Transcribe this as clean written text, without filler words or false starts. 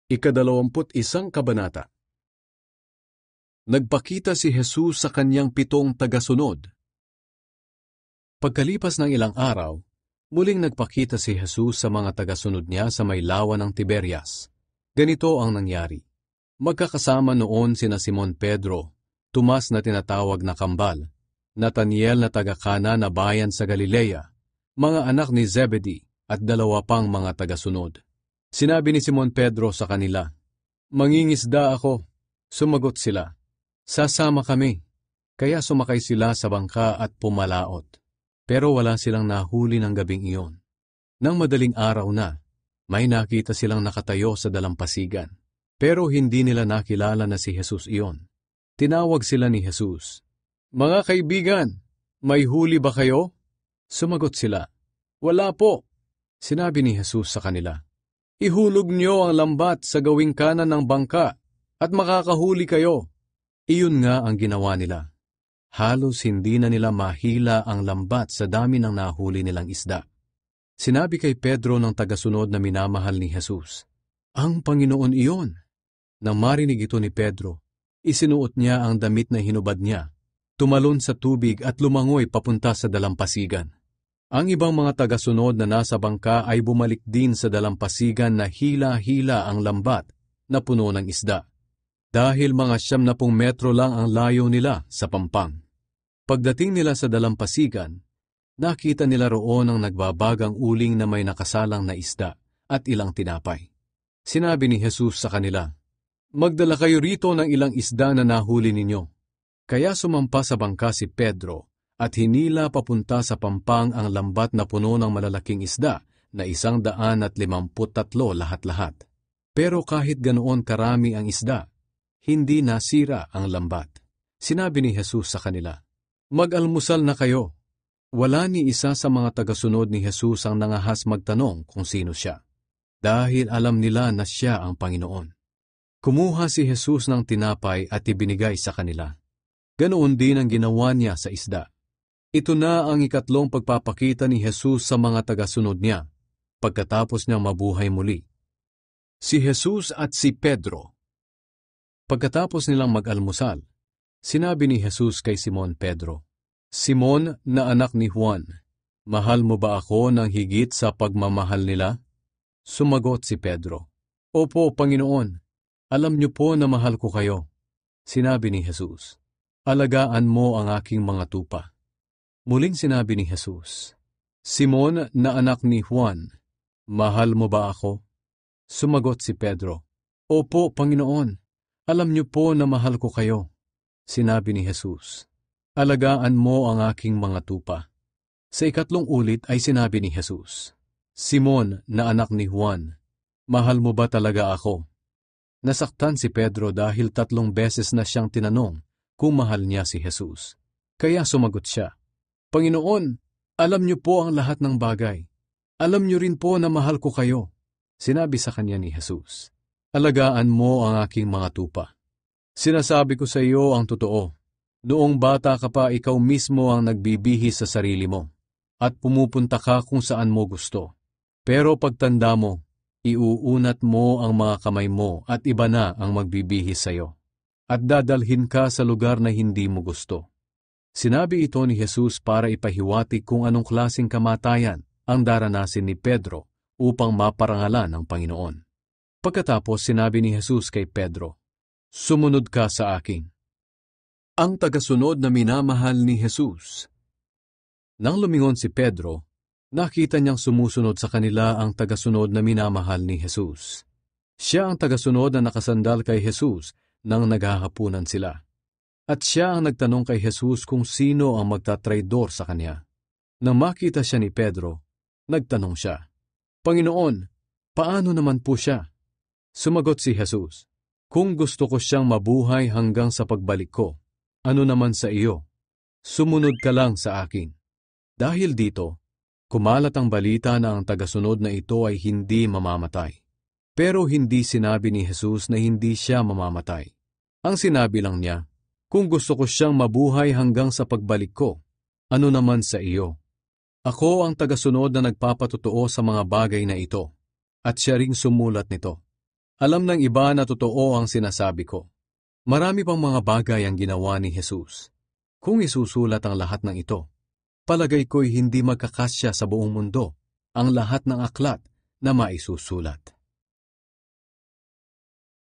Ika-21 Kabanata. Nagpakita si Jesus sa kanyang 7 tagasunod. Pagkalipas ng ilang araw, muling nagpakita si Jesus sa mga tagasunod niya sa may lawa ng Tiberias. Ganito ang nangyari. Magkakasama noon sina Simon Pedro, Tomas na tinatawag na Kambal, Nataniel na taga-Kana na bayan sa Galilea, mga anak ni Zebedee at 2 pang mga tagasunod. Sinabi ni Simon Pedro sa kanila, "Mangingisda ako." Sumagot sila, "Sasama kami." Kaya sumakay sila sa bangka at pumalaot. Pero wala silang nahuli ng gabing iyon. Nang madaling araw na, may nakita silang nakatayo sa dalampasigan. Pero hindi nila nakilala na si Jesus iyon. Tinawag sila ni Jesus, "Mga kaibigan, may huli ba kayo?" Sumagot sila, "Wala po." Sinabi ni Jesus sa kanila, "Ihulog niyo ang lambat sa gawing kanan ng bangka at makakahuli kayo." Iyon nga ang ginawa nila. Halos hindi na nila mahila ang lambat sa dami ng nahuli nilang isda. Sinabi kay Pedro ng tagasunod na minamahal ni Jesus, "Ang Panginoon iyon." Nang marinig ito ni Pedro, isinuot niya ang damit na hinubad niya, tumalon sa tubig at lumangoy papunta sa dalampasigan. Ang ibang mga tagasunod na nasa bangka ay bumalik din sa dalampasigan na hila-hila ang lambat na puno ng isda, dahil mga 70 metro lang ang layo nila sa pampang. Pagdating nila sa dalampasigan, nakita nila roon ang nagbabagang uling na may nakasalang na isda at ilang tinapay. Sinabi ni Jesus sa kanila, "Magdala kayo rito ng ilang isda na nahuli ninyo." Kaya sumampa sa bangka si Pedro at hinila papunta sa pampang ang lambat na puno ng malalaking isda na 153 lahat-lahat. Pero kahit ganoon karami ang isda, hindi nasira ang lambat. Sinabi ni Jesus sa kanila, "Mag-almusal na kayo." Wala ni isa sa mga tagasunod ni Jesus ang nangahas magtanong kung sino siya, dahil alam nila na siya ang Panginoon. Kumuha si Jesus ng tinapay at ibinigay sa kanila. Ganoon din ang ginawa niya sa isda. Ito na ang ikatlong pagpapakita ni Jesus sa mga tagasunod niya, pagkatapos niyang mabuhay muli. Si Jesus at si Pedro. Pagkatapos nilang mag-almusal, sinabi ni Jesus kay Simon Pedro, "Simon na anak ni Juan, mahal mo ba ako ng higit sa pagmamahal nila?" Sumagot si Pedro, "Opo, Panginoon, alam niyo po na mahal ko kayo." Sinabi ni Jesus, "Alagaan mo ang aking mga tupa." Muling sinabi ni Jesus, "Simon na anak ni Juan, mahal mo ba ako?" Sumagot si Pedro, "Opo, Panginoon, alam niyo po na mahal ko kayo." Sinabi ni Jesus, "Alagaan mo ang aking mga tupa." Sa ikatlong ulit ay sinabi ni Jesus, "Simon na anak ni Juan, mahal mo ba talaga ako?" Nasaktan si Pedro dahil 3 beses na siyang tinanong kung mahal niya si Jesus. Kaya sumagot siya, "Panginoon, alam niyo po ang lahat ng bagay. Alam niyo rin po na mahal ko kayo." Sinabi sa kanya ni Jesus, "Alagaan mo ang aking mga tupa." Sinasabi ko sa iyo ang totoo. Noong bata ka pa, ikaw mismo ang nagbibihis sa sarili mo at pumupunta ka kung saan mo gusto. Pero pagtanda mo, iuunat mo ang mga kamay mo at iba na ang magbibihis sa iyo. At dadalhin ka sa lugar na hindi mo gusto. Sinabi ito ni Jesus para ipahiwatig kung anong klaseng kamatayan ang daranasin ni Pedro upang maparangalan ng Panginoon. Pagkatapos sinabi ni Jesus kay Pedro, "Sumunod ka sa akin." Ang tagasunod na minamahal ni Jesus. Nang lumingon si Pedro, nakita niyang sumusunod sa kanila ang tagasunod na minamahal ni Jesus. Siya ang tagasunod na nakasandal kay Jesus nang naghahapunan sila. At siya ang nagtanong kay Jesus kung sino ang magtatraidor sa kanya. Nang makita siya ni Pedro, nagtanong siya, "Panginoon, paano naman po siya?" Sumagot si Jesus, "Kung gusto ko siyang mabuhay hanggang sa pagbalik ko, ano naman sa iyo? Sumunod ka lang sa akin." Dahil dito, kumalat ang balita na ang tagasunod na ito ay hindi mamamatay. Pero hindi sinabi ni Jesus na hindi siya mamamatay. Ang sinabi lang niya, "Kung gusto ko siyang mabuhay hanggang sa pagbalik ko, ano naman sa iyo?" Ako ang tagasunod na nagpapatotoo sa mga bagay na ito, at siya ring sumulat nito. Alam ng iba na totoo ang sinasabi ko. Marami pang mga bagay ang ginawa ni Jesus. Kung isusulat ang lahat ng ito, palagay ko'y hindi magkakasya sa buong mundo ang lahat ng aklat na maisusulat.